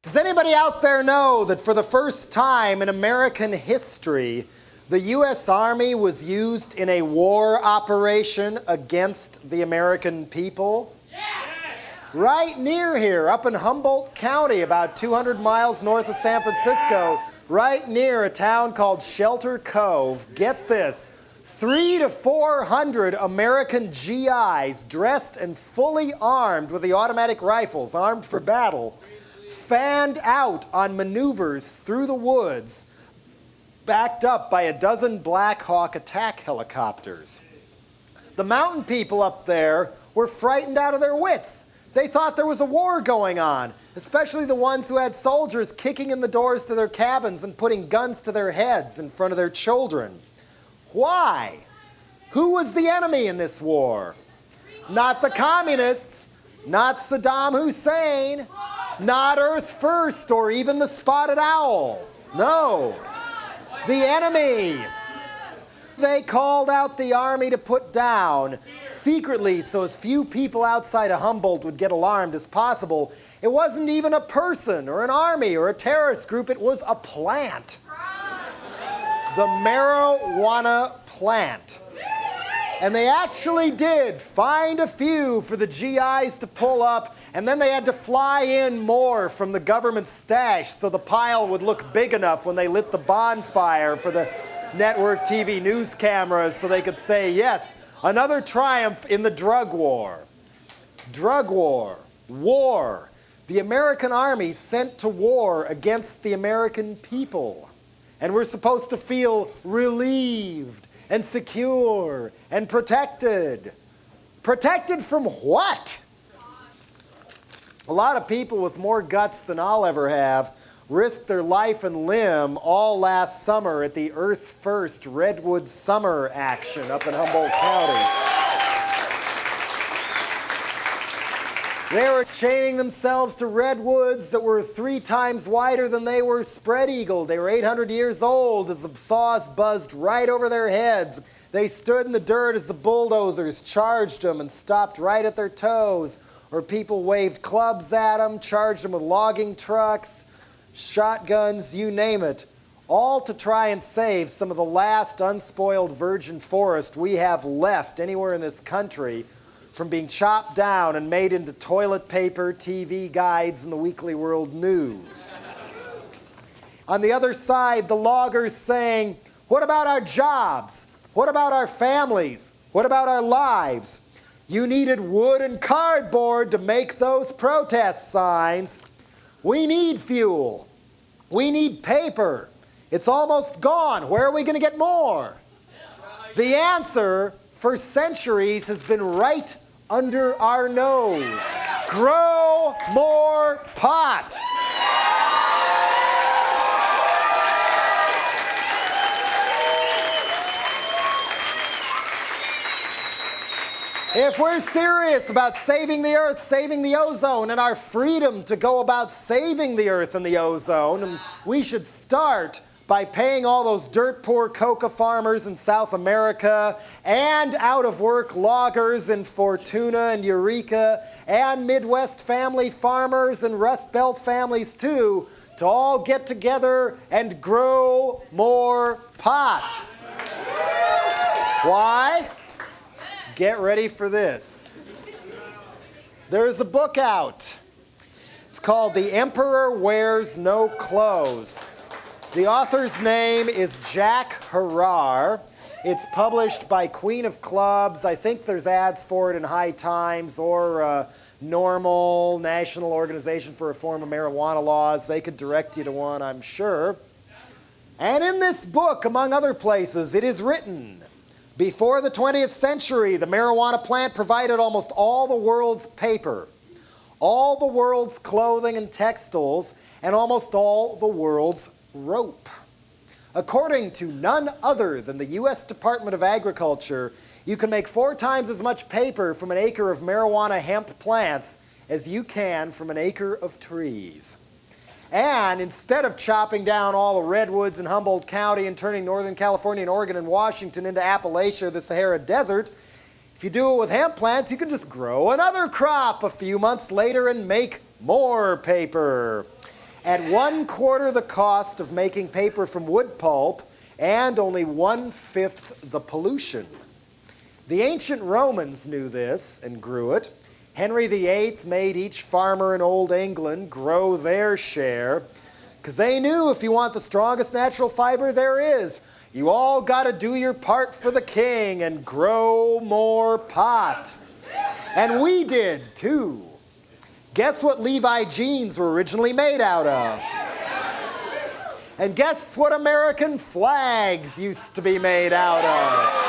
Does anybody out there know that for the first time in American history, the U.S. Army was used in a war operation against the American people? Yes. Right near here, up in Humboldt County, about 200 miles north of San Francisco, right near a town called Shelter Cove. Get this, 300 to 400 American GIs dressed and fully armed with the automatic rifles, armed for battle, fanned out on maneuvers through the woods, backed up by a dozen Black Hawk attack helicopters. The mountain people up there were frightened out of their wits. They thought there was a war going on, especially the ones who had soldiers kicking in the doors to their cabins and putting guns to their heads in front of their children. Why? Who was the enemy in this war? Not the communists, not Saddam Hussein, not Earth First or even the Spotted Owl. No, the enemy. They called out the army to put down, secretly so as few people outside of Humboldt would get alarmed as possible. It wasn't even a person or an army or a terrorist group, it was a plant. The marijuana plant. And they actually did find a few for the GIs to pull up, and then they had to fly in more from the government stash so the pile would look big enough when they lit the bonfire for the network TV news cameras so they could say, yes, another triumph in the drug war. Drug war. War. The American army sent to war against the American people. And we're supposed to feel relieved and secure and protected. Protected from what? A lot of people with more guts than I'll ever have risked their life and limb all last summer at the Earth First Redwood Summer action up in Humboldt County. They were chaining themselves to redwoods that were 3 times wider than they were spread-eagled. They were 800 years old as the saws buzzed right over their heads. They stood in the dirt as the bulldozers charged them and stopped right at their toes. Or people waved clubs at them, charged them with logging trucks, shotguns, you name it. All to try and save some of the last unspoiled virgin forest we have left anywhere in this country from being chopped down and made into toilet paper, TV guides, and the Weekly World News. On the other side, the loggers saying, what about our jobs? What about our families? What about our lives? You needed wood and cardboard to make those protest signs. We need fuel. We need paper. It's almost gone. Where are we going to get more? The answer for centuries has been right under our nose. Grow more pot. If we're serious about saving the earth, saving the ozone, and our freedom to go about saving the earth and the ozone, we should start by paying all those dirt-poor coca farmers in South America and out-of-work loggers in Fortuna and Eureka and Midwest family farmers and Rust Belt families too to all get together and grow more pot. Why? Get ready for this. There's a book out. It's called The Emperor Wears No Clothes. The author's name is Jack Harrar. It's published by Queen of Clubs. I think there's ads for it in High Times or Normal, National Organization for Reform of Marijuana Laws. They could direct you to one, I'm sure. And in this book, among other places, it is written, before the 20th century, the marijuana plant provided almost all the world's paper, all the world's clothing and textiles, and almost all the world's rope. According to none other than the U.S. Department of Agriculture, you can make 4 times as much paper from an acre of marijuana hemp plants as you can from an acre of trees. And instead of chopping down all the redwoods in Humboldt County and turning Northern California and Oregon and Washington into Appalachia or the Sahara Desert, if you do it with hemp plants, you can just grow another crop a few months later and make more paper. at 1/4 the cost of making paper from wood pulp and only 1/5 the pollution. The ancient Romans knew this and grew it. Henry VIII made each farmer in Old England grow their share because they knew if you want the strongest natural fiber there is, you all got to do your part for the king and grow more pot. And we did too. Guess what Levi jeans were originally made out of? And guess what American flags used to be made out of?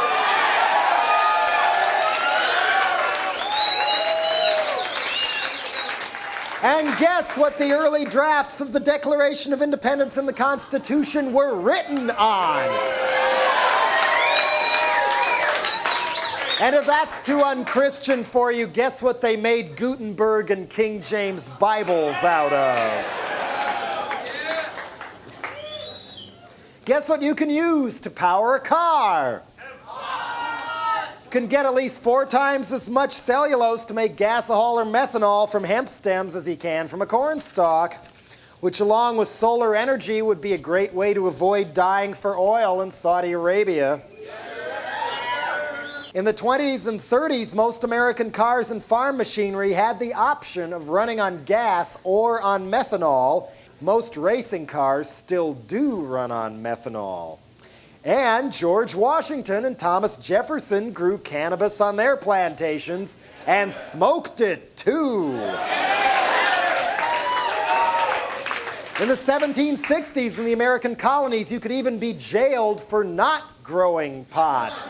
And guess what the early drafts of the Declaration of Independence and the Constitution were written on? And if that's too unchristian for you, guess what they made Gutenberg and King James Bibles out of? Guess what you can use to power a car? You can get at least 4 times as much cellulose to make gasohol or methanol from hemp stems as you can from a corn stalk, which along with solar energy would be a great way to avoid dying for oil in Saudi Arabia. In the 20s and 30s, most American cars and farm machinery had the option of running on gas or on methanol. Most racing cars still do run on methanol. And George Washington and Thomas Jefferson grew cannabis on their plantations and smoked it too. In the 1760s in the American colonies, you could even be jailed for not growing pot,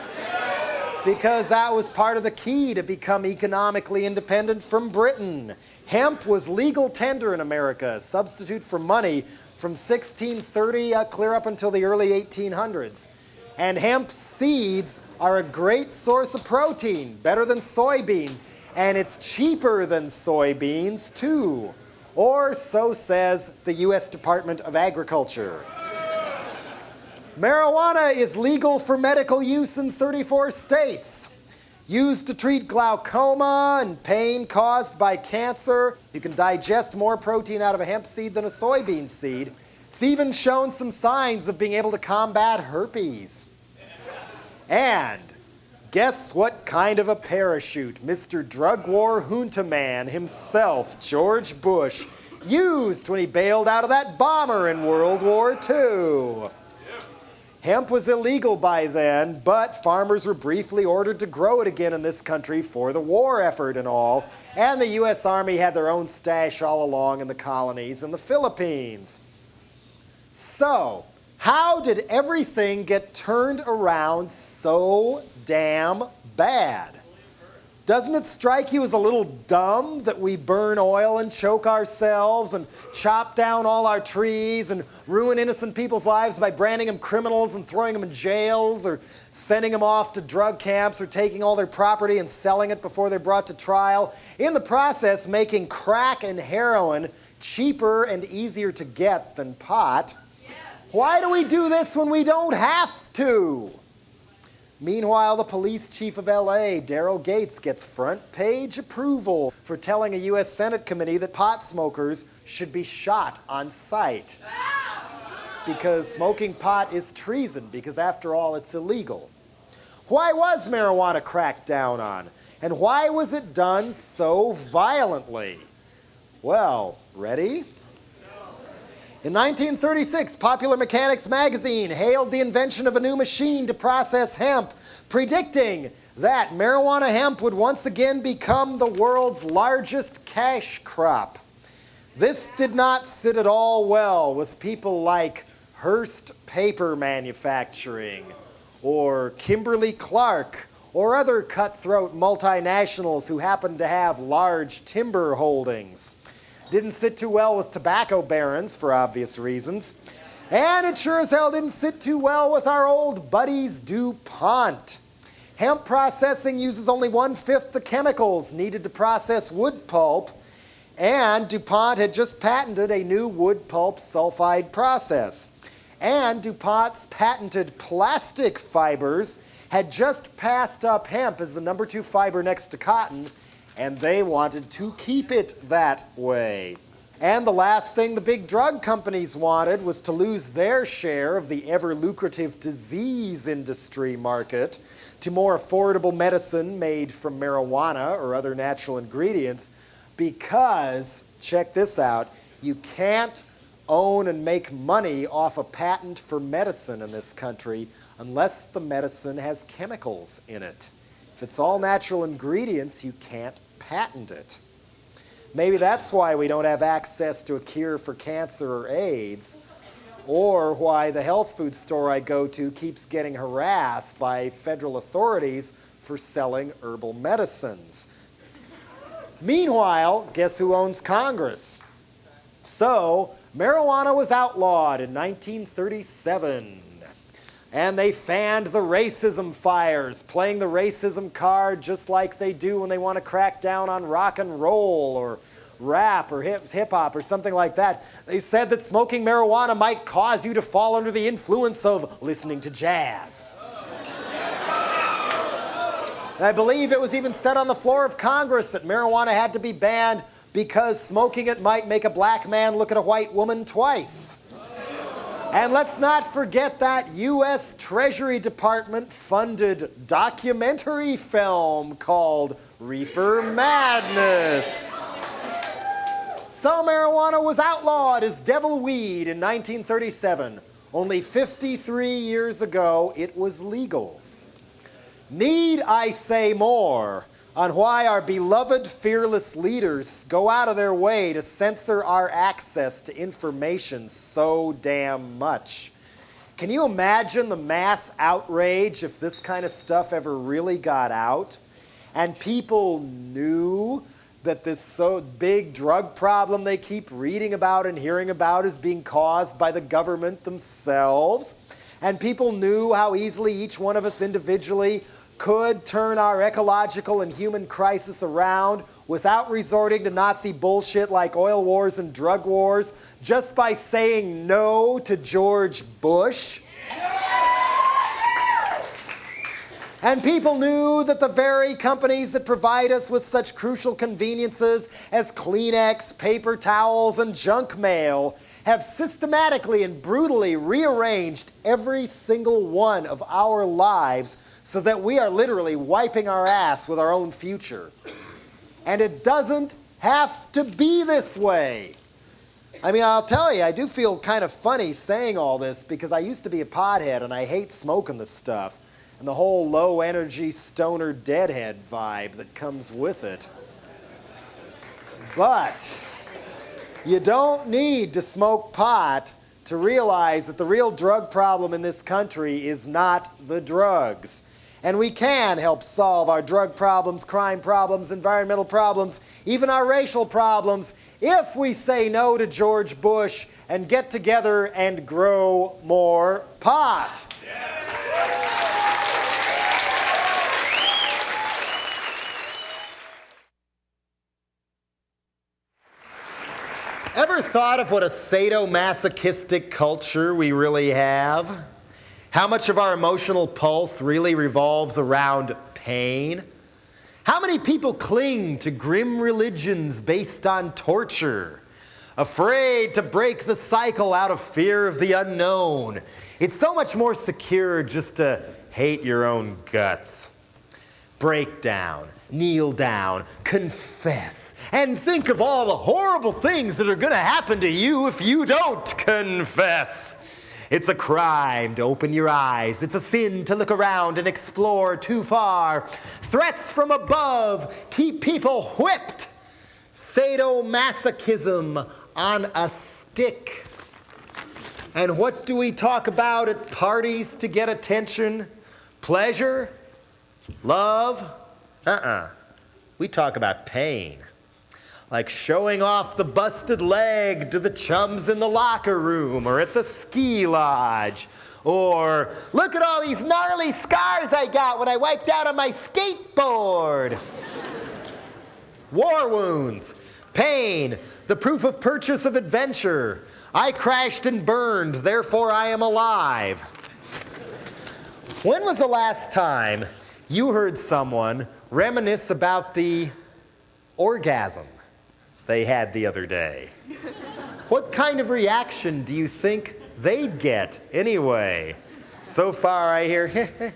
because that was part of the key to become economically independent from Britain. Hemp was legal tender in America, a substitute for money from 1630 clear up until the early 1800s. And hemp seeds are a great source of protein, better than soybeans, and it's cheaper than soybeans too, or so says the U.S. Department of Agriculture. Marijuana is legal for medical use in 34 states. Used to treat glaucoma and pain caused by cancer. You can digest more protein out of a hemp seed than a soybean seed. It's even shown some signs of being able to combat herpes. And guess what kind of a parachute Mr. Drug War Junta man himself, George Bush, used when he bailed out of that bomber in World War II. Hemp was illegal by then, but farmers were briefly ordered to grow it again in this country for the war effort and all, and the U.S. Army had their own stash all along in the colonies and the Philippines. So, how did everything get turned around so damn bad? Doesn't it strike you as a little dumb that we burn oil and choke ourselves and chop down all our trees and ruin innocent people's lives by branding them criminals and throwing them in jails or sending them off to drug camps or taking all their property and selling it before they're brought to trial, in the process making crack and heroin cheaper and easier to get than pot? Why do we do this when we don't have to? Meanwhile, the police chief of LA, Daryl Gates, gets front-page approval for telling a U.S. Senate committee that pot smokers should be shot on sight. Because smoking pot is treason, because after all, it's illegal. Why was marijuana cracked down on? And why was it done so violently? Well, ready? In 1936, Popular Mechanics magazine hailed the invention of a new machine to process hemp, predicting that marijuana hemp would once again become the world's largest cash crop. This did not sit at all well with people like Hearst Paper Manufacturing, or Kimberly-Clark, or other cutthroat multinationals who happened to have large timber holdings. Didn't sit too well with tobacco barons, for obvious reasons. And it sure as hell didn't sit too well with our old buddies DuPont. Hemp processing uses only 1/5 the chemicals needed to process wood pulp, and DuPont had just patented a new wood pulp sulfide process. And DuPont's patented plastic fibers had just passed up hemp as the number 2 fiber next to cotton, and they wanted to keep it that way. And the last thing the big drug companies wanted was to lose their share of the ever-lucrative disease industry market to more affordable medicine made from marijuana or other natural ingredients because, check this out, you can't own and make money off a patent for medicine in this country unless the medicine has chemicals in it. If it's all natural ingredients, you can't patent it. Maybe that's why we don't have access to a cure for cancer or AIDS, or why the health food store I go to keeps getting harassed by federal authorities for selling herbal medicines. Meanwhile, guess who owns Congress? So, marijuana was outlawed in 1937. And they fanned the racism fires, playing the racism card just like they do when they want to crack down on rock and roll or rap or hip-hop or something like that. They said that smoking marijuana might cause you to fall under the influence of listening to jazz. And I believe it was even said on the floor of Congress that marijuana had to be banned because smoking it might make a black man look at a white woman twice. And let's not forget that U.S. Treasury Department funded documentary film called Reefer Madness. So marijuana was outlawed as devil weed in 1937. Only 53 years ago, it was legal. Need I say more on why our beloved fearless leaders go out of their way to censor our access to information so damn much? Can you imagine the mass outrage if this kind of stuff ever really got out and people knew that this so big drug problem they keep reading about and hearing about is being caused by the government themselves, and people knew how easily each one of us individually could turn our ecological and human crisis around without resorting to Nazi bullshit like oil wars and drug wars just by saying no to George Bush? And people knew that the very companies that provide us with such crucial conveniences as Kleenex, paper towels, and junk mail have systematically and brutally rearranged every single one of our lives so that we are literally wiping our ass with our own future. And it doesn't have to be this way. I mean, I'll tell you, I do feel kind of funny saying all this because I used to be a pothead and I hate smoking the stuff and the whole low-energy stoner deadhead vibe that comes with it. But you don't need to smoke pot to realize that the real drug problem in this country is not the drugs. And we can help solve our drug problems, crime problems, environmental problems, even our racial problems, if we say no to George Bush and get together and grow more pot. Ever thought of what a sadomasochistic culture we really have? How much of our emotional pulse really revolves around pain? How many people cling to grim religions based on torture, afraid to break the cycle out of fear of the unknown? It's so much more secure just to hate your own guts. Break down, kneel down, confess, and think of all the horrible things that are going to happen to you if you don't confess. It's a crime to open your eyes. It's a sin to look around and explore too far. Threats from above keep people whipped. Sadomasochism on a stick. And what do we talk about at parties to get attention? Pleasure? Love? We talk about pain. Like showing off the busted leg to the chums in the locker room or at the ski lodge. Or, look at all these gnarly scars I got when I wiped out on my skateboard. War wounds, pain, the proof of purchase of adventure. I crashed and burned, therefore I am alive. When was the last time you heard someone reminisce about the orgasm they had the other day? What kind of reaction do you think they'd get anyway? So far I hear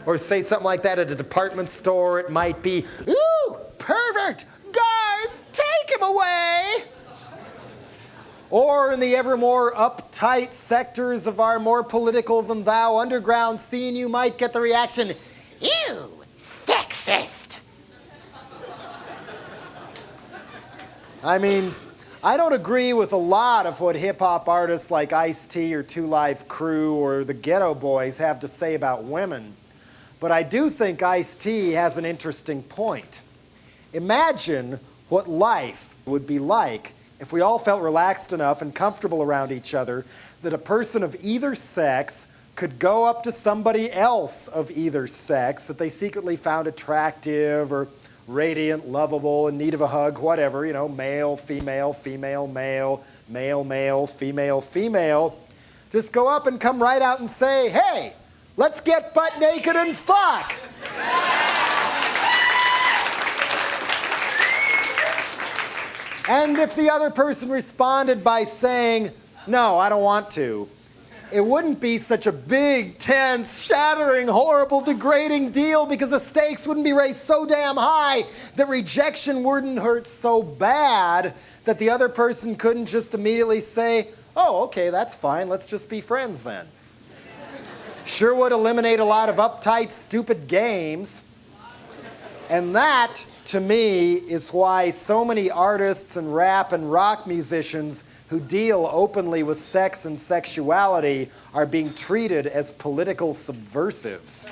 or say something like that at a department store. It might be, ooh, pervert, guards, take him away. Or in the ever more uptight sectors of our more political than thou underground scene, you might get the reaction, ew, sexist. I mean, I don't agree with a lot of what hip-hop artists like Ice-T or Two Live Crew or the Ghetto Boys have to say about women, but I do think Ice-T has an interesting point. Imagine what life would be like if we all felt relaxed enough and comfortable around each other that a person of either sex could go up to somebody else of either sex that they secretly found attractive or radiant, lovable, in need of a hug, whatever, you know, male, female, female, male, male, male, female, female. Just go up and come right out and say, hey, let's get butt naked and fuck. And if the other person responded by saying, no, I don't want to, it wouldn't be such a big, tense, shattering, horrible, degrading deal because the stakes wouldn't be raised so damn high that rejection wouldn't hurt so bad that the other person couldn't just immediately say, oh, okay, that's fine, let's just be friends then. Sure would eliminate a lot of uptight, stupid games. And that, to me, is why so many artists and rap and rock musicians who deal openly with sex and sexuality are being treated as political subversives.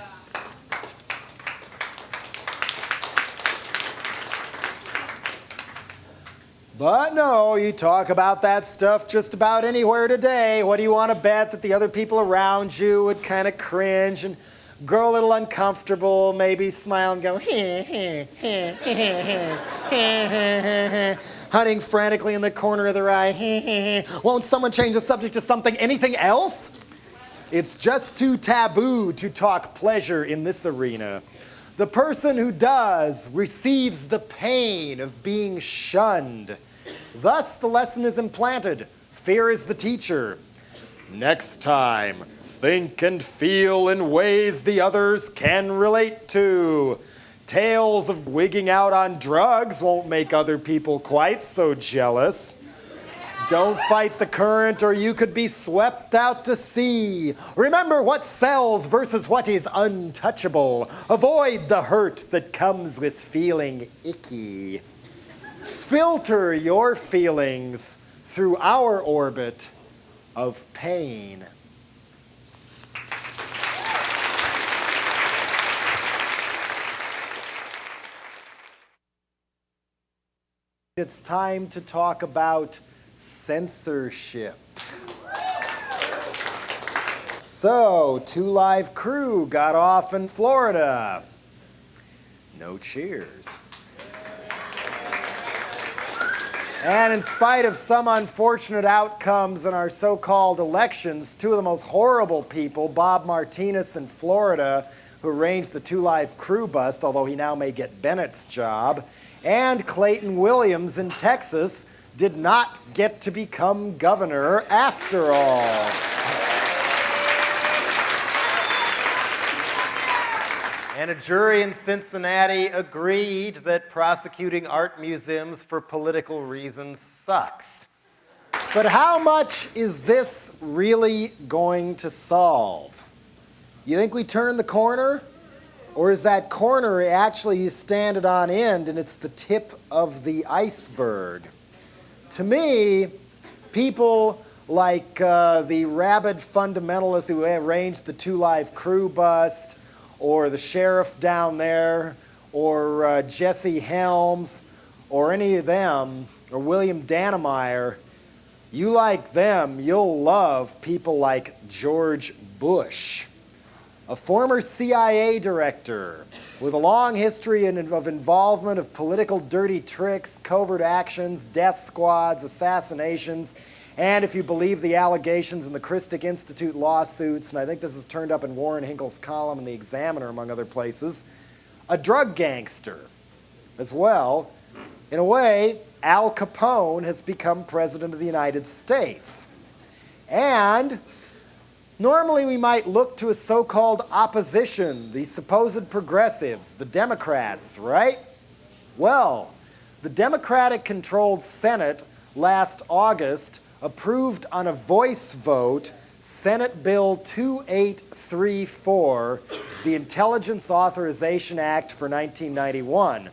But no, you talk about that stuff just about anywhere today. What do you want to bet that the other people around you would kind of cringe and grow a little uncomfortable, maybe smile and go, hunting frantically in the corner of their eye. Won't someone change the subject to something, anything else? It's just too taboo to talk pleasure in this arena. The person who does receives the pain of being shunned. Thus, the lesson is implanted. Fear is the teacher. Next time, think and feel in ways the others can relate to. Tales of wigging out on drugs won't make other people quite so jealous. Don't fight the current or you could be swept out to sea. Remember what sells versus what is untouchable. Avoid the hurt that comes with feeling icky. Filter your feelings through our orbit of pain. It's time to talk about censorship. So, Two Live Crew got off in Florida. No cheers. And in spite of some unfortunate outcomes in our so-called elections, two of the most horrible people, Bob Martinez in Florida, who arranged the Two Live Crew bust, although he now may get Bennett's job, and Clayton Williams in Texas, did not get to become governor after all. And a jury in Cincinnati agreed that prosecuting art museums for political reasons sucks. But how much is this really going to solve? You think we turned the corner? Or is that corner actually you stand it on end and it's the tip of the iceberg? To me, people like the rabid fundamentalists who arranged the Two Live Crew bust, or the sheriff down there, or Jesse Helms, or any of them, or William Dannemeyer, you like them, you'll love people like George Bush, a former CIA director with a long history of involvement of political dirty tricks, covert actions, death squads, assassinations, and if you believe the allegations in the Christic Institute lawsuits, and I think this is turned up in Warren Hinkle's column in The Examiner, among other places, a drug gangster as well. In a way, Al Capone has become president of the United States. And normally we might look to a so-called opposition, the supposed progressives, the Democrats, right? Well, the Democratic-controlled Senate last August approved on a voice vote Senate Bill 2834, the Intelligence Authorization Act for 1991.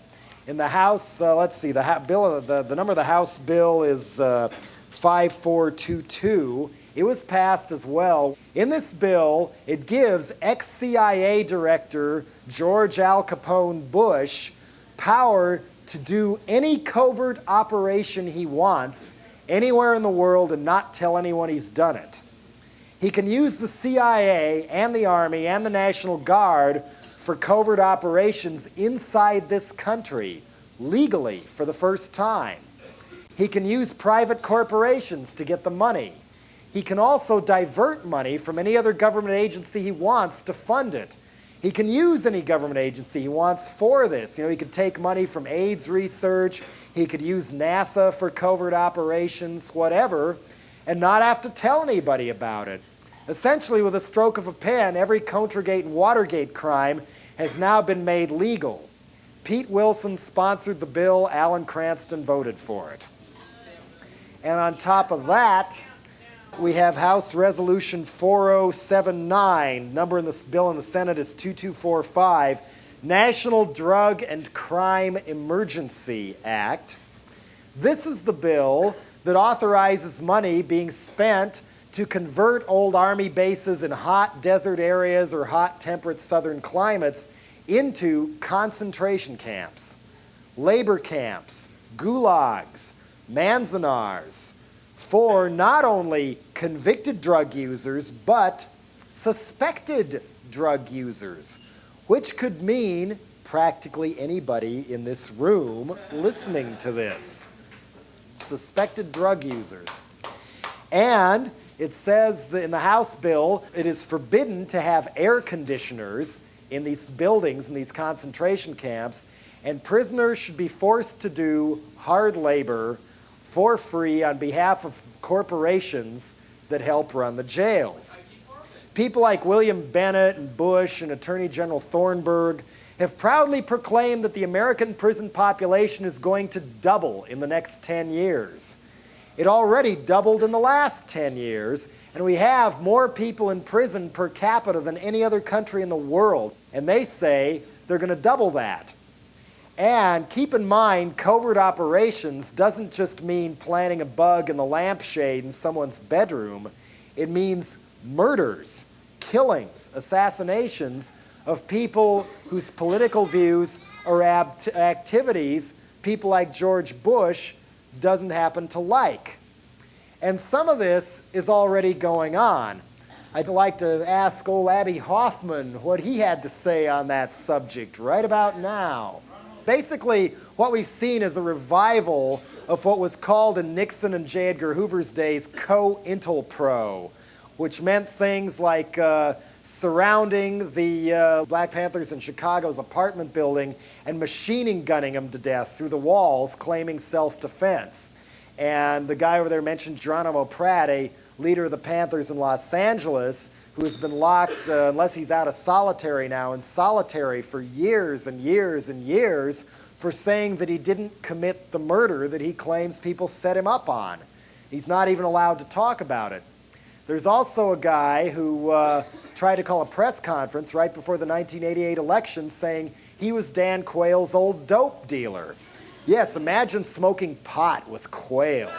In the House, let's see, the number of the House bill is 5422. It was passed as well. In this bill, it gives ex-CIA Director George Al Capone Bush power to do any covert operation he wants anywhere in the world and not tell anyone he's done it. He can use the CIA and the Army and the National Guard for covert operations inside this country, legally, for the first time. He can use private corporations to get the money. He can also divert money from any other government agency he wants to fund it. He can use any government agency he wants for this. You know, he could take money from AIDS research, he could use NASA for covert operations, whatever, and not have to tell anybody about it. Essentially, with a stroke of a pen, every Countergate and Watergate crime has now been made legal. Pete Wilson sponsored the bill, Alan Cranston voted for it. And on top of that, we have House Resolution 4079. Number in this bill in the Senate is 2245, National Drug and Crime Emergency Act. This is the bill that authorizes money being spent to convert old Army bases in hot desert areas or hot temperate southern climates into concentration camps, labor camps, gulags, manzanars, for not only convicted drug users, but suspected drug users, which could mean practically anybody in this room listening to this. Suspected drug users. And it says that in the House bill, it is forbidden to have air conditioners in these buildings, in these concentration camps, and prisoners should be forced to do hard labor for free on behalf of corporations that help run the jails. People like William Bennett and Bush and Attorney General Thornburg have proudly proclaimed that the American prison population is going to double in the next 10 years. It already doubled in the last 10 years, and we have more people in prison per capita than any other country in the world, and they say they're going to double that. And keep in mind, covert operations doesn't just mean planting a bug in the lampshade in someone's bedroom. It means murders, killings, assassinations of people whose political views or activities people like George Bush doesn't happen to like. And some of this is already going on. I'd like to ask old Abby Hoffman what he had to say on that subject right about now. Basically, what we've seen is a revival of what was called in Nixon and J. Edgar Hoover's days COINTELPRO, which meant things like surrounding the Black Panthers in Chicago's apartment building and machining gunning them to death through the walls, claiming self-defense. And the guy over there mentioned Geronimo Pratt, a leader of the Panthers in Los Angeles, who has been locked, unless he's out of solitary now, in solitary for years and years and years for saying that he didn't commit the murder that he claims people set him up on. He's not even allowed to talk about it. There's also a guy who tried to call a press conference right before the 1988 election saying he was Dan Quayle's old dope dealer. Yes, imagine smoking pot with Quayle.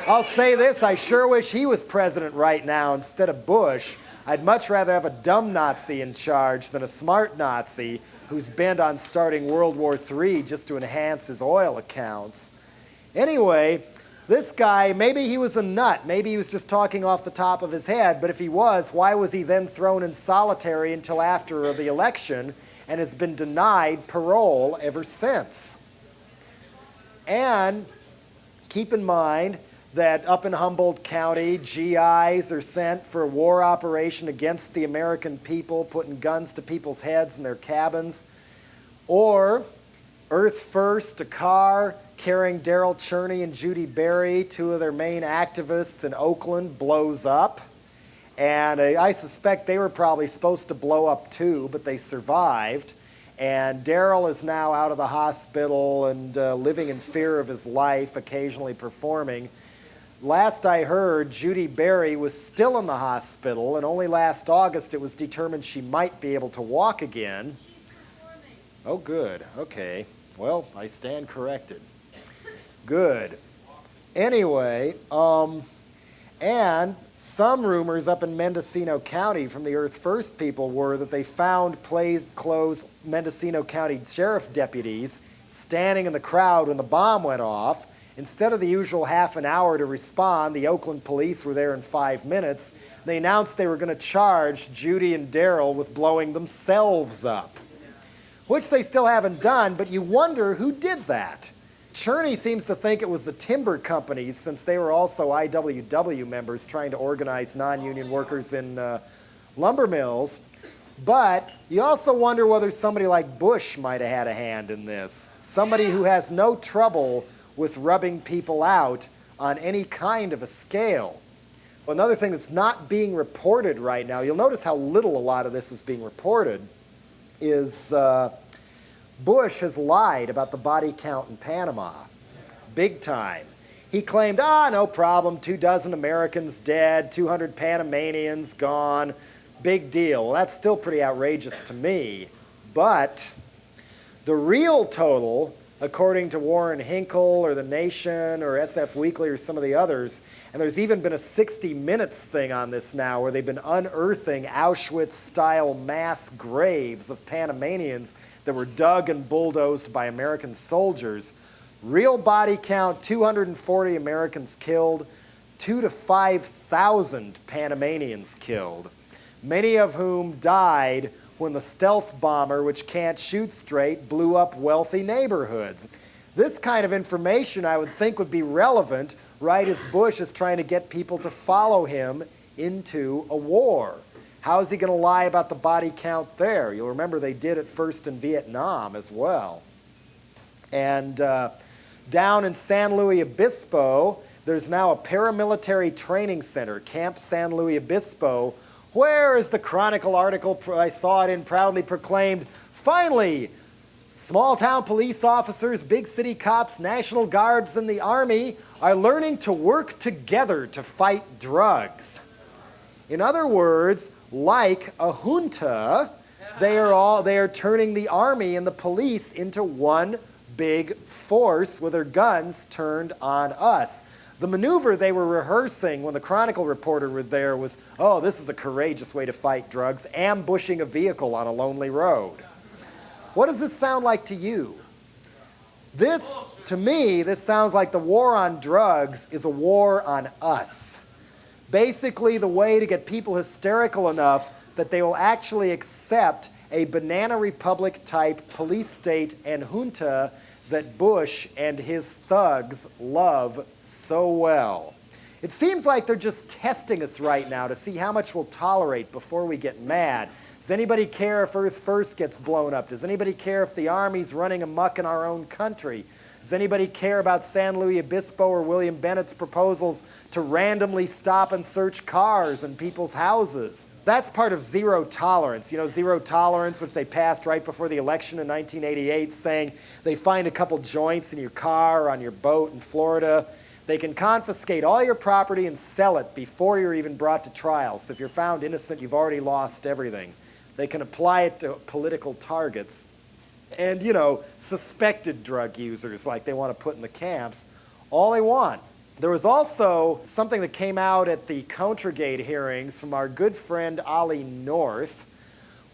I'll say this, I sure wish he was president right now instead of Bush. I'd much rather have a dumb Nazi in charge than a smart Nazi who's bent on starting World War III just to enhance his oil accounts. Anyway, this guy, maybe he was a nut, maybe he was just talking off the top of his head, but if he was, why was he then thrown in solitary until after the election and has been denied parole ever since? And keep in mind that up in Humboldt County, GIs are sent for a war operation against the American people, putting guns to people's heads in their cabins. Or Earth First, a car carrying Daryl Cherney and Judy Berry, two of their main activists in Oakland, blows up. And I suspect they were probably supposed to blow up too, but they survived. And Daryl is now out of the hospital and living in fear of his life, occasionally performing. Last I heard, Judy Berry was still in the hospital, and only last August it was determined she might be able to walk again. Oh, good. Okay. Well, I stand corrected. Good. Anyway, and some rumors up in Mendocino County from the Earth First people were that they found plainclothes Mendocino County sheriff deputies standing in the crowd when the bomb went off. Instead of the usual half an hour to respond, the Oakland police were there in 5 minutes. They announced they were going to charge Judy and Daryl with blowing themselves up, which they still haven't done, but you wonder who did that. Cherney seems to think it was the timber companies, since they were also IWW members trying to organize non-union workers in lumber mills. But you also wonder whether somebody like Bush might have had a hand in this. Somebody who has no trouble with rubbing people out on any kind of a scale. Another thing that's not being reported right now, you'll notice how little a lot of this is being reported, is Bush has lied about the body count in Panama, big time. He claimed, no problem, 24 Americans dead, 200 Panamanians gone, big deal. Well, that's still pretty outrageous to me. But the real total, according to Warren Hinkle or The Nation or SF Weekly or some of the others, and there's even been a 60 Minutes thing on this now where they've been unearthing Auschwitz-style mass graves of Panamanians that were dug and bulldozed by American soldiers. Real body count, 240 Americans killed, 2,000 to 5,000 Panamanians killed, many of whom died when the stealth bomber, which can't shoot straight, blew up wealthy neighborhoods. This kind of information I would think would be relevant right as Bush is trying to get people to follow him into a war. How is he going to lie about the body count there? You'll remember they did it first in Vietnam as well. And down in San Luis Obispo, there's now a paramilitary training center, Camp San Luis Obispo, where, as the Chronicle article I saw it in proudly proclaimed, finally, small-town police officers, big city cops, National Guards, and the Army are learning to work together to fight drugs. In other words, like a junta, they are turning the Army and the police into one big force with their guns turned on us. The maneuver they were rehearsing when the Chronicle reporter was there was, this is a courageous way to fight drugs, ambushing a vehicle on a lonely road. What does this sound like to you? To me, this sounds like the war on drugs is a war on us. Basically, the way to get people hysterical enough that they will actually accept a banana republic type police state and junta that Bush and his thugs love so well. It seems like they're just testing us right now to see how much we'll tolerate before we get mad. Does anybody care if Earth First gets blown up? Does anybody care if the Army's running amok in our own country? Does anybody care about San Luis Obispo or William Bennett's proposals to randomly stop and search cars in people's houses? That's part of zero tolerance. You know, zero tolerance, which they passed right before the election in 1988, saying they find a couple joints in your car or on your boat in Florida. They can confiscate all your property and sell it before you're even brought to trial. So if you're found innocent, you've already lost everything. They can apply it to political targets. And, suspected drug users like they want to put in the camps, all they want. There was also something that came out at the Contragate hearings from our good friend Ollie North,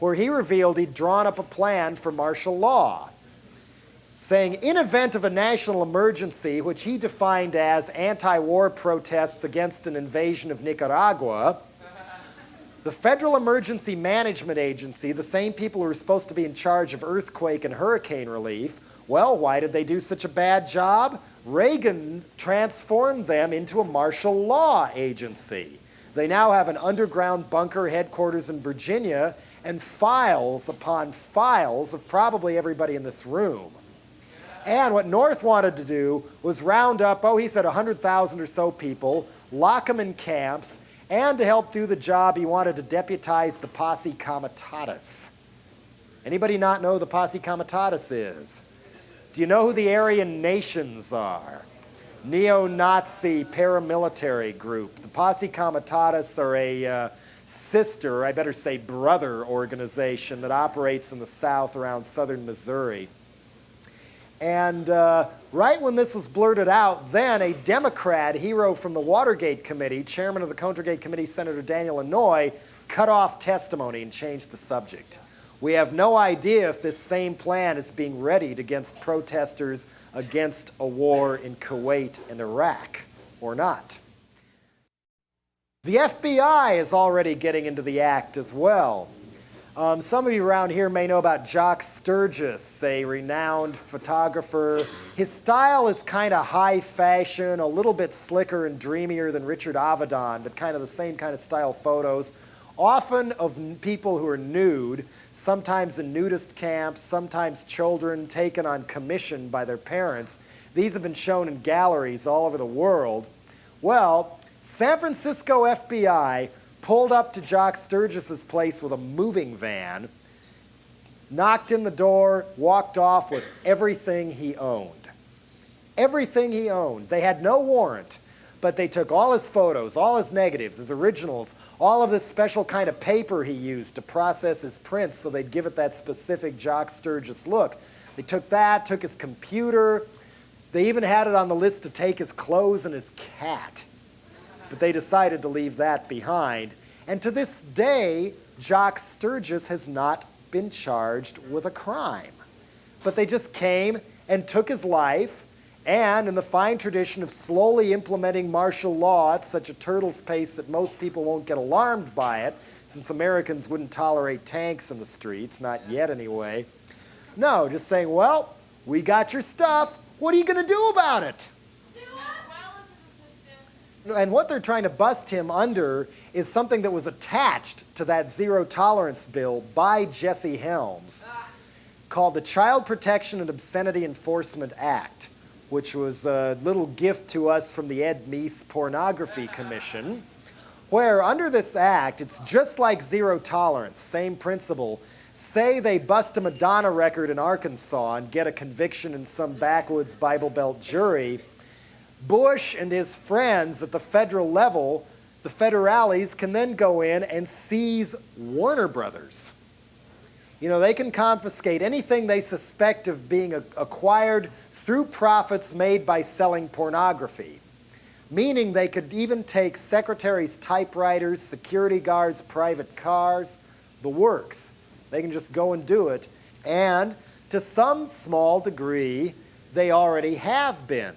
where he revealed he'd drawn up a plan for martial law, saying in event of a national emergency, which he defined as anti-war protests against an invasion of Nicaragua, the Federal Emergency Management Agency, the same people who were supposed to be in charge of earthquake and hurricane relief, well, why did they do such a bad job? Reagan transformed them into a martial law agency. They now have an underground bunker headquarters in Virginia and files upon files of probably everybody in this room. And what North wanted to do was round up, he said 100,000 or so people, lock them in camps, and to help do the job, he wanted to deputize the Posse Comitatus. Anybody not know who the Posse Comitatus is? Do you know who the Aryan Nations are? Neo-Nazi paramilitary group. The Posse Comitatus are a sister, I better say brother organization that operates in the South around southern Missouri. And right when this was blurted out, then a Democrat hero from the Watergate Committee, chairman of the Countergate Committee, Senator Daniel Inouye, cut off testimony and changed the subject. We have no idea if this same plan is being readied against protesters against a war in Kuwait and Iraq or not. The FBI is already getting into the act as well. Some of you around here may know about Jock Sturgis, a renowned photographer. His style is kind of high fashion, a little bit slicker and dreamier than Richard Avedon, but kind of the same kind of style photos, often of people who are nude, sometimes in nudist camps, sometimes children taken on commission by their parents. These have been shown in galleries all over the world. Well, San Francisco FBI pulled up to Jock Sturgis's place with a moving van, knocked in the door, walked off with everything he owned. Everything he owned. They had no warrant, but they took all his photos, all his negatives, his originals, all of this special kind of paper he used to process his prints so they'd give it that specific Jock Sturgis look. They took that, took his computer. They even had it on the list to take his clothes and his cat. But they decided to leave that behind. And to this day, Jock Sturgis has not been charged with a crime. But they just came and took his life, and in the fine tradition of slowly implementing martial law at such a turtle's pace that most people won't get alarmed by it, since Americans wouldn't tolerate tanks in the streets, not yet anyway. No, just saying, well, we got your stuff. What are you going to do about it? And what they're trying to bust him under is something that was attached to that zero tolerance bill by Jesse Helms called the Child Protection and Obscenity Enforcement Act, which was a little gift to us from the Ed Meese Pornography Commission, where under this act, it's just like zero tolerance, same principle. Say they bust a Madonna record in Arkansas and get a conviction in some backwoods Bible Belt jury, Bush and his friends at the federal level, the federales, can then go in and seize Warner Brothers. You know, they can confiscate anything they suspect of being acquired through profits made by selling pornography. Meaning they could even take secretaries' typewriters, security guards' private cars, the works. They can just go and do it. And to some small degree, they already have been.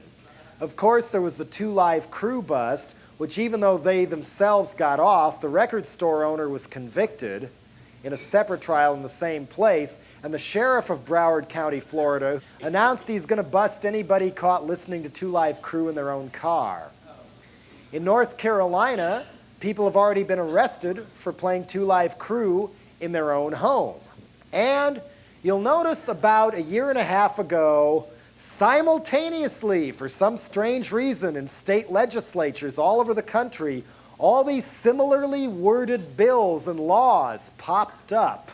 Of course, there was the Two Live Crew bust, which even though they themselves got off, the record store owner was convicted in a separate trial in the same place, and the sheriff of Broward County, Florida, announced he's going to bust anybody caught listening to Two Live Crew in their own car. In North Carolina, people have already been arrested for playing Two Live Crew in their own home. And you'll notice about a year and a half ago, simultaneously, for some strange reason, in state legislatures all over the country, all these similarly worded bills and laws popped up,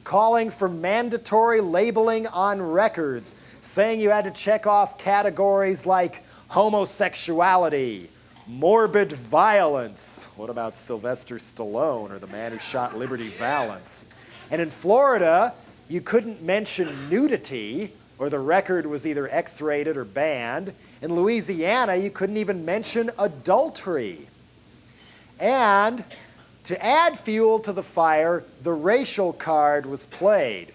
calling for mandatory labeling on records, saying you had to check off categories like homosexuality, morbid violence. What about Sylvester Stallone or the man who shot Liberty Valance? And in Florida, you couldn't mention nudity, or the record was either X-rated or banned. In Louisiana, you couldn't even mention adultery. And to add fuel to the fire, the racial card was played.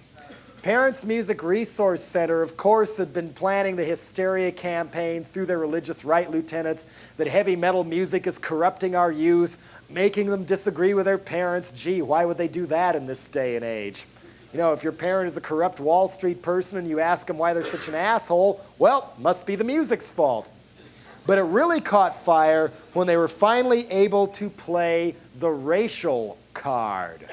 Parents Music Resource Center, of course, had been planning the hysteria campaign through their religious right lieutenants that heavy metal music is corrupting our youth, making them disagree with their parents. Gee, why would they do that in this day and age? You know, if your parent is a corrupt Wall Street person and you ask them why they're such an asshole, well, must be the music's fault. But it really caught fire when they were finally able to play the racial card.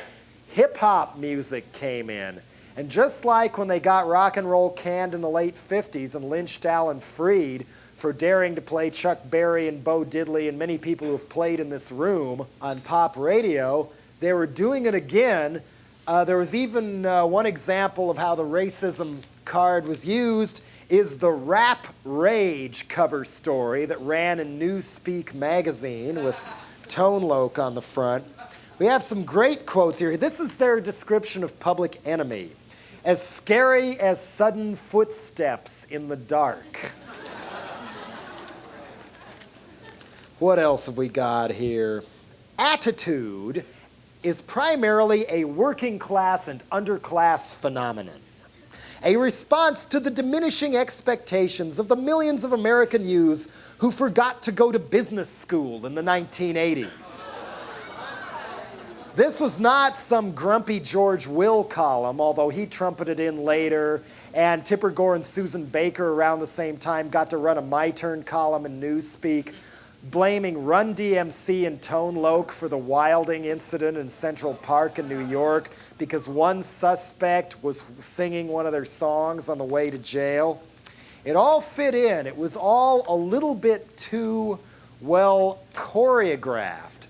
Hip-hop music came in, And just like when they got rock and roll canned in the late 50s and lynched Alan Freed for daring to play Chuck Berry and Bo Diddley and many people who have played in this room on pop radio, they were doing it again. There was even one example of how the racism card was used is the Rap Rage cover story that ran in Newspeak magazine with Tone Loc on the front. We have some great quotes here. This is their description of Public Enemy. As scary as sudden footsteps in the dark. What else have we got here? Attitude is primarily a working class and underclass phenomenon. A response to the diminishing expectations of the millions of American youths who forgot to go to business school in the 1980s. This was not some grumpy George Will column, although he trumpeted in later, and Tipper Gore and Susan Baker around the same time got to run a My Turn column in Newspeak, blaming Run DMC and Tone Loc for the Wilding incident in Central Park in New York because one suspect was singing one of their songs on the way to jail. It all fit in. It was all a little bit too well choreographed,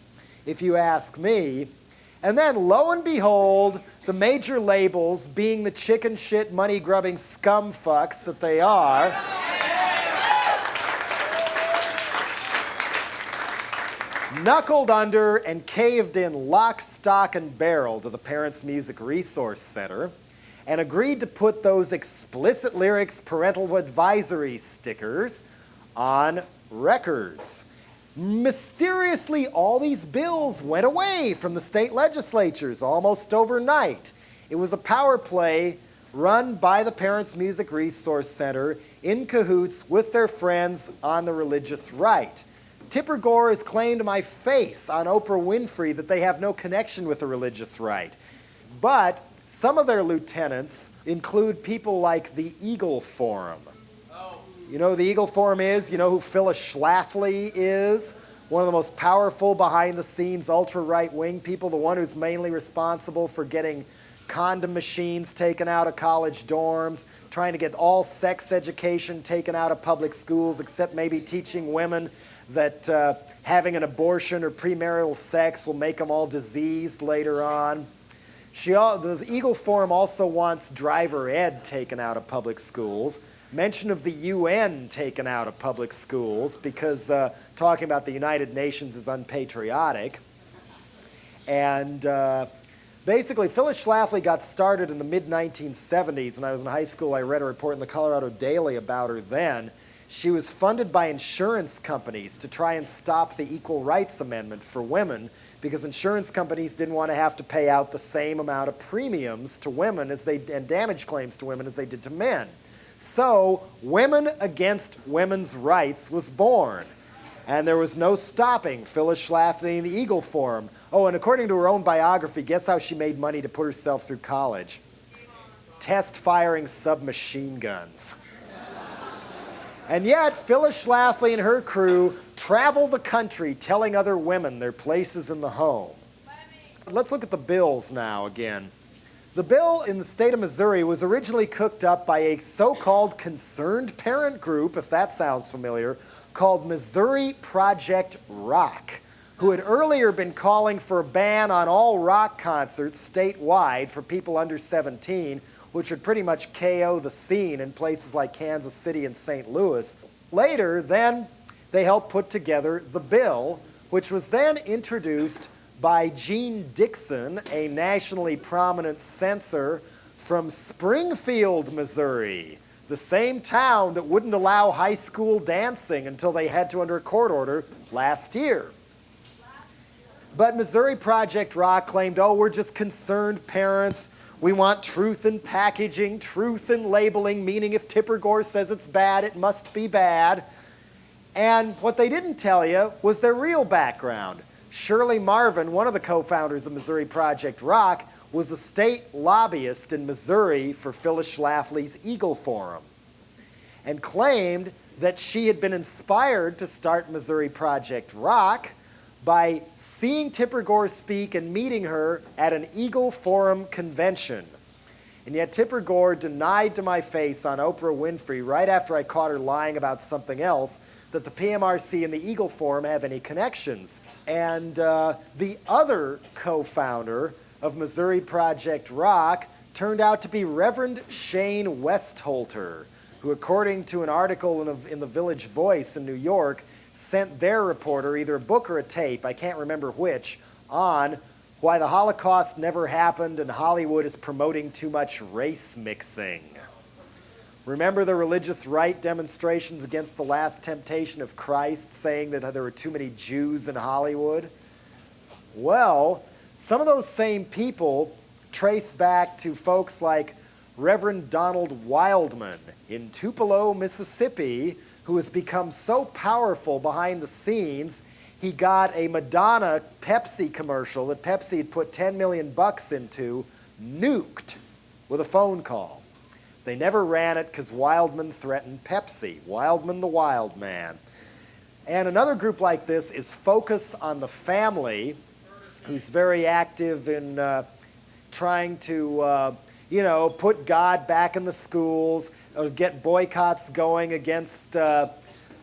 if you ask me. And then, lo and behold, the major labels, being the chicken shit, money-grubbing scum fucks that they are, knuckled under and caved in lock, stock, and barrel to the Parents Music Resource Center and agreed to put those explicit lyrics parental advisory stickers on records. Mysteriously, all these bills went away from the state legislatures almost overnight. It was a power play run by the Parents Music Resource Center in cahoots with their friends on the religious right. Tipper Gore has claimed to my face on Oprah Winfrey that they have no connection with the religious right. But some of their lieutenants include people like the Eagle Forum. You know who the Eagle Forum is? You know who Phyllis Schlafly is? One of the most powerful behind-the-scenes ultra-right-wing people, the one who's mainly responsible for getting condom machines taken out of college dorms, trying to get all sex education taken out of public schools, except maybe teaching women that having an abortion or premarital sex will make them all diseased later on. The Eagle Forum also wants driver ed taken out of public schools. Mention of the UN taken out of public schools because talking about the United Nations is unpatriotic. And basically, Phyllis Schlafly got started in the mid-1970s. When I was in high school, I read a report in the Colorado Daily about her then. She was funded by insurance companies to try and stop the Equal Rights Amendment for women because insurance companies didn't want to have to pay out the same amount of premiums to women and damage claims to women as they did to men. So, Women Against Women's Rights was born. And there was no stopping Phyllis Schlafly and the Eagle Forum. Oh, and according to her own biography, guess how she made money to put herself through college? Test firing submachine guns. And yet, Phyllis Schlafly and her crew travel the country telling other women their places in the home. Let's look at the bills now again. The bill in the state of Missouri was originally cooked up by a so-called concerned parent group, if that sounds familiar, called Missouri Project Rock, who had earlier been calling for a ban on all rock concerts statewide for people under 17, which would pretty much KO the scene in places like Kansas City and St. Louis. Later, then, they helped put together the bill, which was then introduced by Gene Dixon, a nationally prominent censor from Springfield, Missouri, the same town that wouldn't allow high school dancing until they had to under a court order last year. But Missouri Project Rock claimed, oh, we're just concerned parents. We want truth in packaging, truth in labeling, meaning if Tipper Gore says it's bad, it must be bad. And what they didn't tell you was their real background. Shirley Marvin, one of the co-founders of Missouri Project Rock, was the state lobbyist in Missouri for Phyllis Schlafly's Eagle Forum and claimed that she had been inspired to start Missouri Project Rock by seeing Tipper Gore speak and meeting her at an Eagle Forum convention. And yet Tipper Gore denied to my face on Oprah Winfrey, right after I caught her lying about something else, that the PMRC and the Eagle Forum have any connections. And the other co-founder of Missouri Project Rock turned out to be Reverend Shane Westholter, who, according to an article in the Village Voice in New York, sent their reporter either a book or a tape, I can't remember which, on why the Holocaust never happened and Hollywood is promoting too much race mixing. Remember the religious right demonstrations against the Last Temptation of Christ, saying that there were too many Jews in Hollywood? Well, some of those same people trace back to folks like Reverend Donald Wildman in Tupelo, Mississippi, who has become so powerful behind the scenes, he got a Madonna Pepsi commercial that Pepsi had put $10 million into, nuked with a phone call. They never ran it because Wildman threatened Pepsi. Wildman the Wild Man. And another group like this is Focus on the Family, who's very active in trying to put God back in the schools, get boycotts going against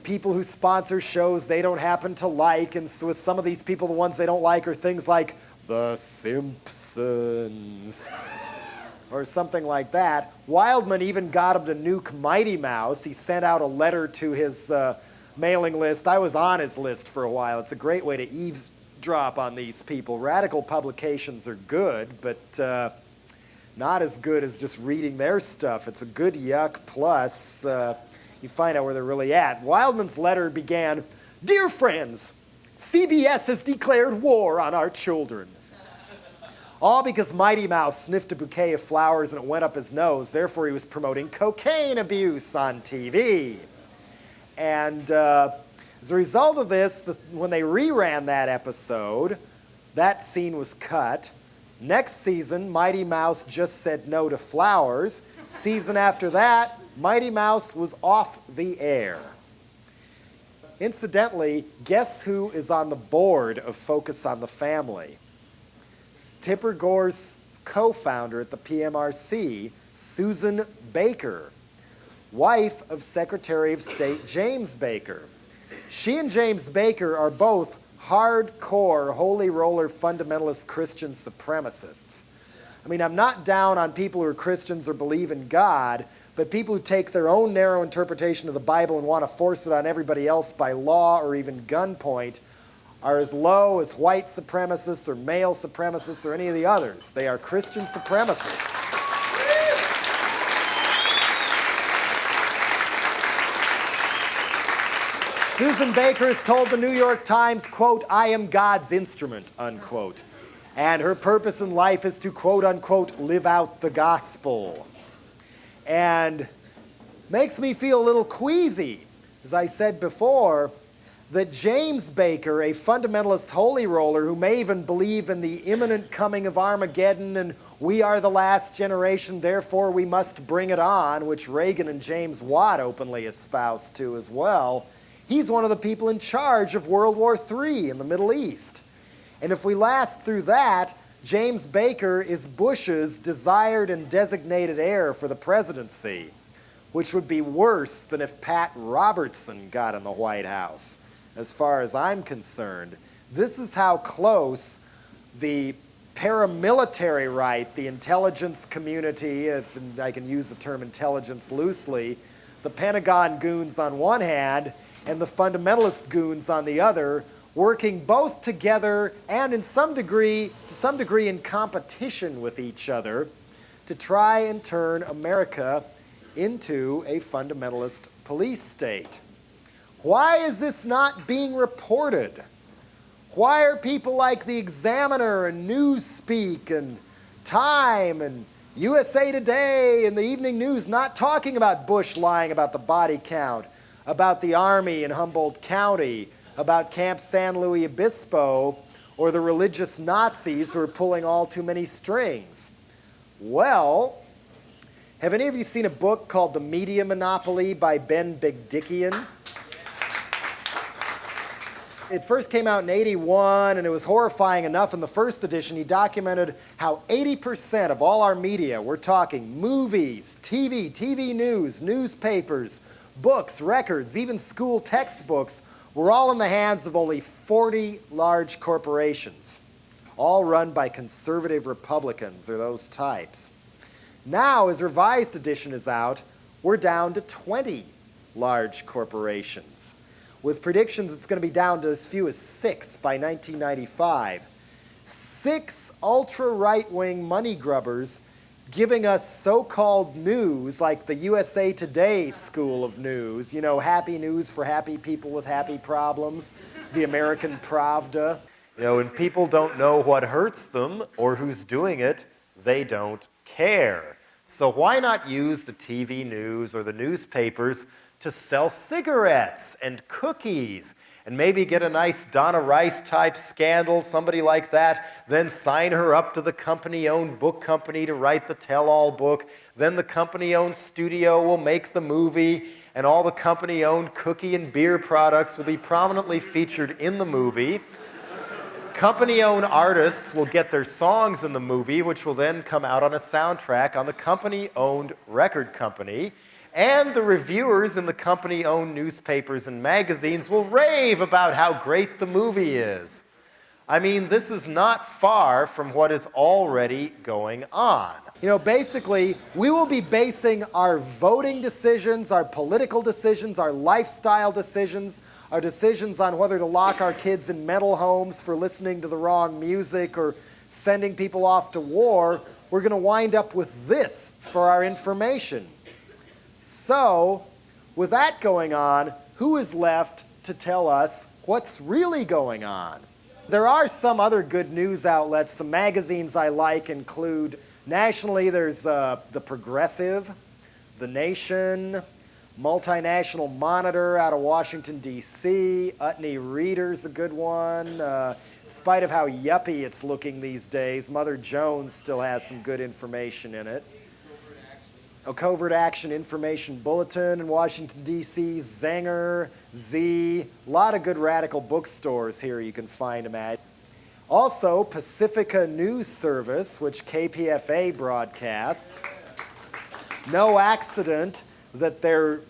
people who sponsor shows they don't happen to like. And so with some of these people, the ones they don't like are things like The Simpsons or something like that. Wildman even got him to nuke Mighty Mouse. He sent out a letter to his mailing list. I was on his list for a while. It's a great way to eavesdrop on these people. Radical publications are good, but not as good as just reading their stuff. It's a good yuck, plus you find out where they're really at. Wildman's letter began, "Dear friends, CBS has declared war on our children." All because Mighty Mouse sniffed a bouquet of flowers and it went up his nose. Therefore, he was promoting cocaine abuse on TV. And as a result of this, when they reran that episode, that scene was cut. Next season, Mighty Mouse just said no to flowers. Season after that, Mighty Mouse was off the air. Incidentally, guess who is on the board of Focus on the Family? Tipper Gore's co-founder at the PMRC, Susan Baker, wife of Secretary of State James Baker. She and James Baker are both hardcore, holy roller, fundamentalist Christian supremacists. I mean, I'm not down on people who are Christians or believe in God, but people who take their own narrow interpretation of the Bible and want to force it on everybody else by law or even gunpoint are as low as white supremacists or male supremacists or any of the others. They are Christian supremacists. Susan Baker has told the New York Times, quote, "I am God's instrument," unquote. And her purpose in life is to, quote unquote, live out the gospel. And makes me feel a little queasy, as I said before, that James Baker, a fundamentalist holy roller who may even believe in the imminent coming of Armageddon and we are the last generation, therefore we must bring it on, which Reagan and James Watt openly espoused to as well, he's one of the people in charge of World War III in the Middle East. And if we last through that, James Baker is Bush's desired and designated heir for the presidency, which would be worse than if Pat Robertson got in the White House. As far as I'm concerned, this is how close the paramilitary right, the intelligence community, if I can use the term intelligence loosely, the Pentagon goons on one hand and the fundamentalist goons on the other, working both together and to some degree in competition with each other to try and turn America into a fundamentalist police state. Why is this not being reported? Why are people like the Examiner and Newspeak and Time and USA Today and the Evening News not talking about Bush lying about the body count, about the Army in Humboldt County, about Camp San Luis Obispo, or the religious Nazis who are pulling all too many strings? Well, have any of you seen a book called The Media Monopoly by Ben Bigdickian? It first came out in '81, and it was horrifying enough in the first edition. He documented how 80% of all our media, we're talking movies, TV news, newspapers, books, records, even school textbooks, were all in the hands of only 40 large corporations, all run by conservative Republicans or those types. Now, as revised edition is out, we're down to 20 large corporations, with predictions it's going to be down to as few as 6 by 1995. 6 ultra-right-wing money grubbers giving us so-called news like the USA Today school of news, you know, happy news for happy people with happy problems, the American Pravda. You know, when people don't know what hurts them or who's doing it, they don't care. So why not use the TV news or the newspapers to sell cigarettes and cookies and maybe get a nice Donna Rice type scandal, somebody like that, then sign her up to the company-owned book company to write the tell-all book, then the company-owned studio will make the movie, and all the company-owned cookie and beer products will be prominently featured in the movie. Company-owned artists will get their songs in the movie, which will then come out on a soundtrack on the company-owned record company. And the reviewers in the company-owned newspapers and magazines will rave about how great the movie is. I mean, this is not far from what is already going on. You know, basically, we will be basing our voting decisions, our political decisions, our lifestyle decisions, our decisions on whether to lock our kids in mental homes for listening to the wrong music or sending people off to war. We're going to wind up with this for our information. So, with that going on, who is left to tell us what's really going on? There are some other good news outlets. Some magazines I like include, nationally, there's The Progressive, The Nation, Multinational Monitor out of Washington, D.C., Utne Reader's a good one. In spite of how yuppie it's looking these days, Mother Jones still has some good information in it. A Covert Action Information Bulletin in Washington, D.C., Zenger, Z, a lot of good radical bookstores here you can find them at. Also, Pacifica News Service, which KPFA broadcasts. No accident that their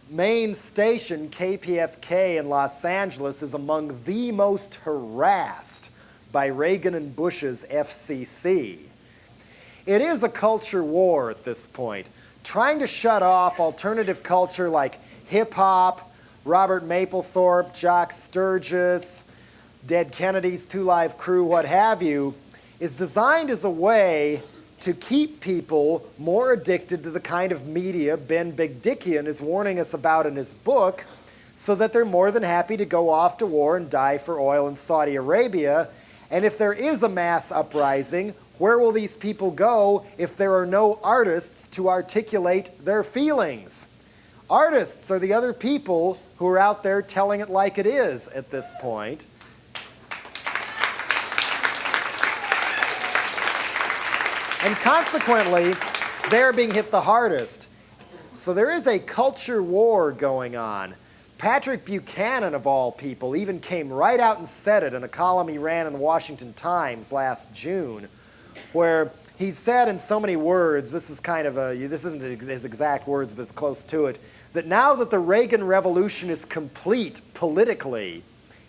main station, KPFK in Los Angeles, is among the most harassed by Reagan and Bush's FCC. It is a culture war at this point, trying to shut off alternative culture like hip-hop, Robert Mapplethorpe, Jock Sturgis, Dead Kennedys, Two Live Crew, what have you, is designed as a way to keep people more addicted to the kind of media Ben Bigdickian is warning us about in his book, so that they're more than happy to go off to war and die for oil in Saudi Arabia. And if there is a mass uprising, where will these people go if there are no artists to articulate their feelings? Artists are the other people who are out there telling it like it is at this point. And consequently, they're being hit the hardest. So there is a culture war going on. Patrick Buchanan, of all people, even came right out and said it in a column he ran in the Washington Times last June, where he said in so many words, this is kind of this isn't his exact words, but it's close to it, that now that the Reagan Revolution is complete politically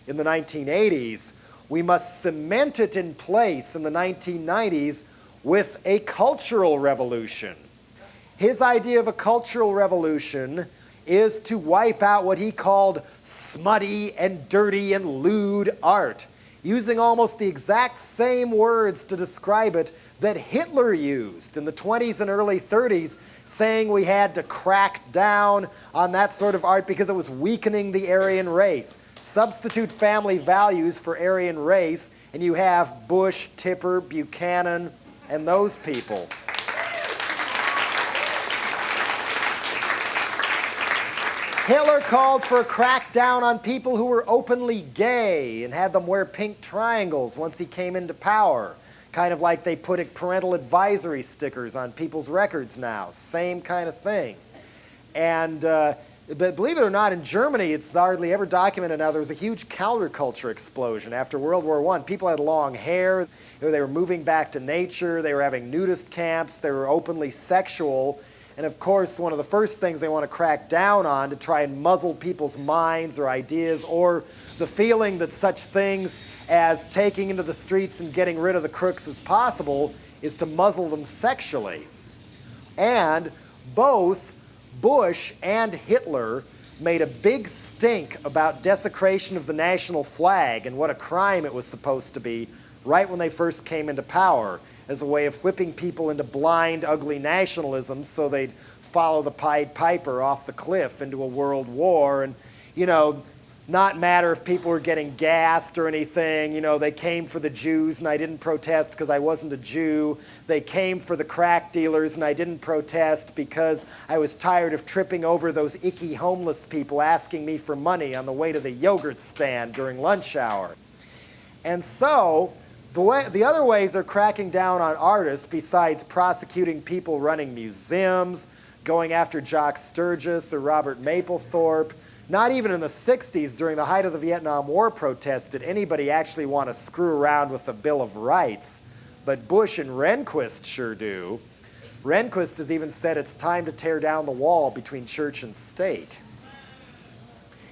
in the 1980s, we must cement it in place in the 1990s with a cultural revolution. His idea of a cultural revolution is to wipe out what he called smutty and dirty and lewd art, using almost the exact same words to describe it that Hitler used in the 20s and early 30s, saying we had to crack down on that sort of art because it was weakening the Aryan race. Substitute family values for Aryan race, and you have Bush, Tipper, Buchanan, and those people. Hitler called for a crackdown on people who were openly gay and had them wear pink triangles once he came into power. Kind of like they put parental advisory stickers on people's records now. Same kind of thing. And But believe it or not, in Germany, it's hardly ever documented now, there was a huge counterculture explosion after World War I. People had long hair, they were moving back to nature, they were having nudist camps, they were openly sexual. And of course, one of the first things they want to crack down on to try and muzzle people's minds or ideas, or the feeling that such things as taking into the streets and getting rid of the crooks as possible, is to muzzle them sexually. And both Bush and Hitler made a big stink about desecration of the national flag and what a crime it was supposed to be right when they first came into power, as a way of whipping people into blind, ugly nationalism so they'd follow the Pied Piper off the cliff into a world war and, you know, not matter if people were getting gassed or anything. You know, they came for the Jews and I didn't protest because I wasn't a Jew. They came for the crack dealers and I didn't protest because I was tired of tripping over those icky homeless people asking me for money on the way to the yogurt stand during lunch hour. And so, the other ways they're cracking down on artists, besides prosecuting people running museums, going after Jock Sturgis or Robert Mapplethorpe, not even in the 60s, during the height of the Vietnam War protests, did anybody actually want to screw around with the Bill of Rights. But Bush and Rehnquist sure do. Rehnquist has even said it's time to tear down the wall between church and state,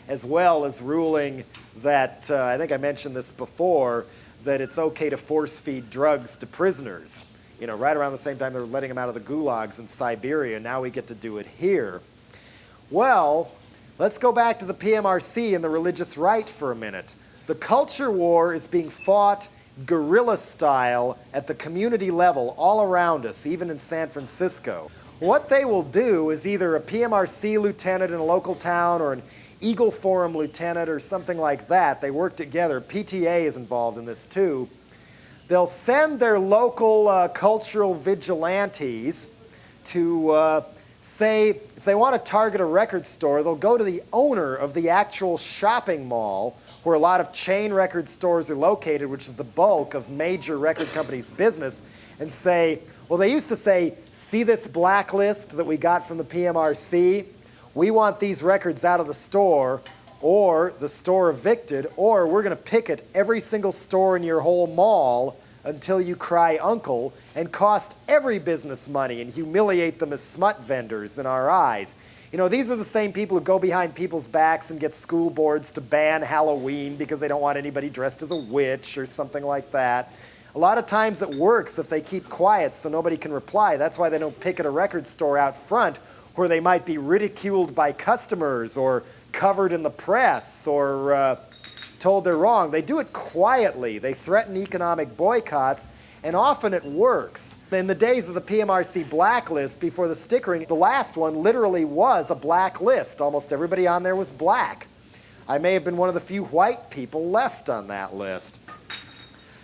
as well as ruling that, I think I mentioned this before, that it's okay to force-feed drugs to prisoners. You know, right around the same time they were letting them out of the gulags in Siberia, now we get to do it here. Well, let's go back to the PMRC and the religious right for a minute. The culture war is being fought guerrilla style at the community level all around us, even in San Francisco. What they will do is either a PMRC lieutenant in a local town or an Eagle Forum lieutenant or something like that. They work together. PTA is involved in this too. They'll send their local cultural vigilantes to say, if they want to target a record store, they'll go to the owner of the actual shopping mall where a lot of chain record stores are located, which is the bulk of major record companies' business, and say, well, they used to say, see this blacklist that we got from the PMRC? We want these records out of the store, or the store evicted, or we're going to picket every single store in your whole mall until you cry uncle and cost every business money and humiliate them as smut vendors in our eyes. You know, these are the same people who go behind people's backs and get school boards to ban Halloween because they don't want anybody dressed as a witch or something like that. A lot of times it works if they keep quiet so nobody can reply. That's why they don't picket a record store out front where they might be ridiculed by customers or covered in the press or told they're wrong. They do it quietly. They threaten economic boycotts, and often it works. In the days of the PMRC blacklist, before the stickering, the last one literally was a black list. Almost everybody on there was black. I may have been one of the few white people left on that list.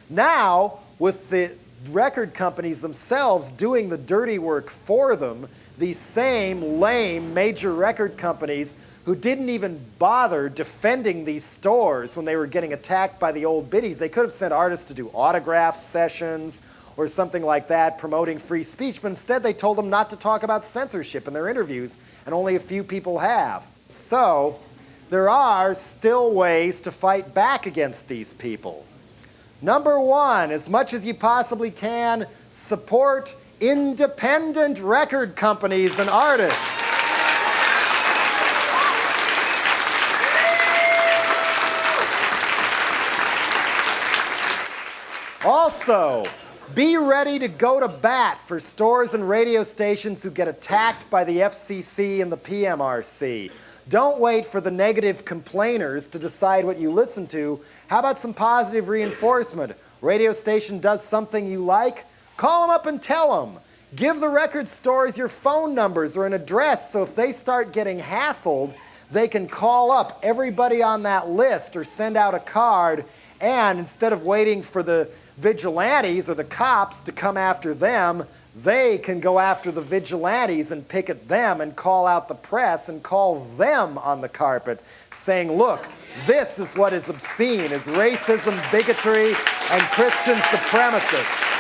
Now, with the record companies themselves doing the dirty work for them, these same lame major record companies who didn't even bother defending these stores when they were getting attacked by the old biddies. They could have sent artists to do autograph sessions or something like that, promoting free speech, but instead they told them not to talk about censorship in their interviews, and only a few people have. So, there are still ways to fight back against these people. Number one, as much as you possibly can, support independent record companies and artists. Also, be ready to go to bat for stores and radio stations who get attacked by the FCC and the PMRC. Don't wait for the negative complainers to decide what you listen to. How about some positive reinforcement? Radio station does something you like? Call them up and tell them. Give the record stores your phone numbers or an address so if they start getting hassled, they can call up everybody on that list or send out a card, and instead of waiting for the vigilantes or the cops to come after them, they can go after the vigilantes and picket them and call out the press and call them on the carpet saying, look, this is what is obscene, is racism, bigotry, and Christian supremacists.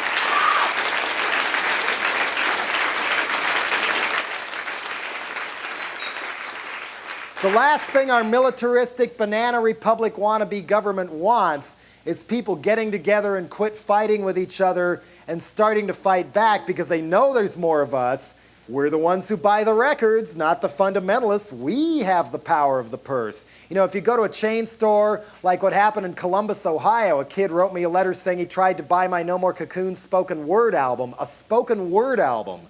The last thing our militaristic banana republic wannabe government wants is people getting together and quit fighting with each other and starting to fight back because they know there's more of us. We're the ones who buy the records, not the fundamentalists. We have the power of the purse. You know, if you go to a chain store, like what happened in Columbus, Ohio, a kid wrote me a letter saying he tried to buy my No More Cocoons spoken word album, a spoken word album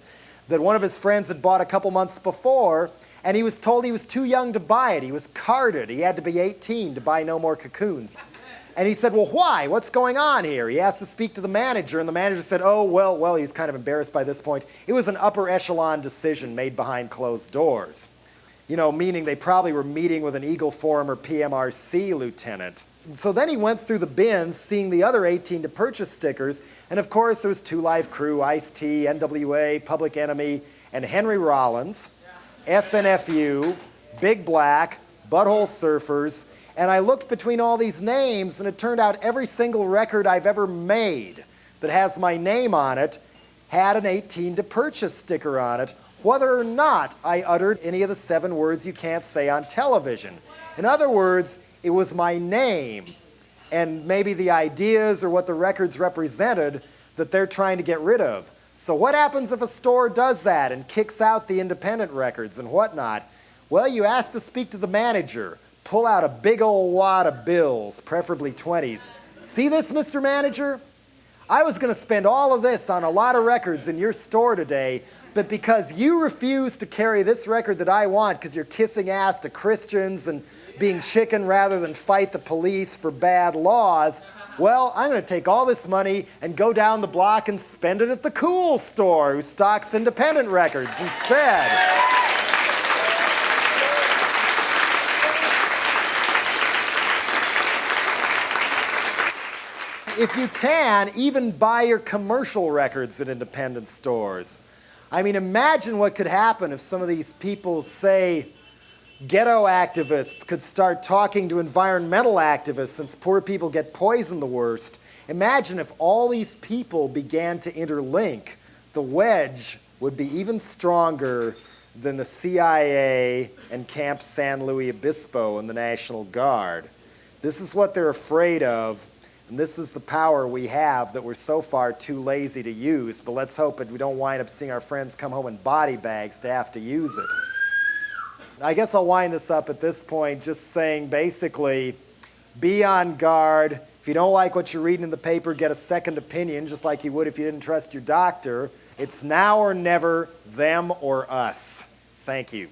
that one of his friends had bought a couple months before, and he was told he was too young to buy it. He was carded. He had to be 18 to buy No More Cocoons. And he said, well, why? What's going on here? He asked to speak to the manager, and the manager said, oh, well, he's kind of embarrassed by this point. It was an upper echelon decision made behind closed doors. You know, meaning they probably were meeting with an Eagle Forum or PMRC lieutenant. So then he went through the bins, seeing the other 18 to purchase stickers, and of course there was Two Live Crew, Ice-T, NWA, Public Enemy, and Henry Rollins, SNFU, Big Black, Butthole Surfers, and I looked between all these names, and it turned out every single record I've ever made that has my name on it had an 18 to purchase sticker on it, whether or not I uttered any of the 7 words you can't say on television. In other words, it was my name and maybe the ideas or what the records represented that they're trying to get rid of. So what happens if a store does that and kicks out the independent records and whatnot? Well, you ask to speak to the manager. Pull out a big old wad of bills, preferably 20s. See this, Mr. Manager? I was going to spend all of this on a lot of records in your store today, but because you refuse to carry this record that I want because you're kissing ass to Christians and being chicken rather than fight the police for bad laws, well, I'm going to take all this money and go down the block and spend it at the cool store who stocks independent records instead. If you can, even buy your commercial records at independent stores. I mean, imagine what could happen if some of these people, say, ghetto activists could start talking to environmental activists since poor people get poisoned the worst. Imagine if all these people began to interlink. The wedge would be even stronger than the CIA and Camp San Luis Obispo and the National Guard. This is what they're afraid of. And this is the power we have that we're so far too lazy to use, but let's hope that we don't wind up seeing our friends come home in body bags to have to use it. I guess I'll wind this up at this point just saying basically, be on guard. If you don't like what you're reading in the paper, get a second opinion, just like you would if you didn't trust your doctor. It's now or never, them or us. Thank you.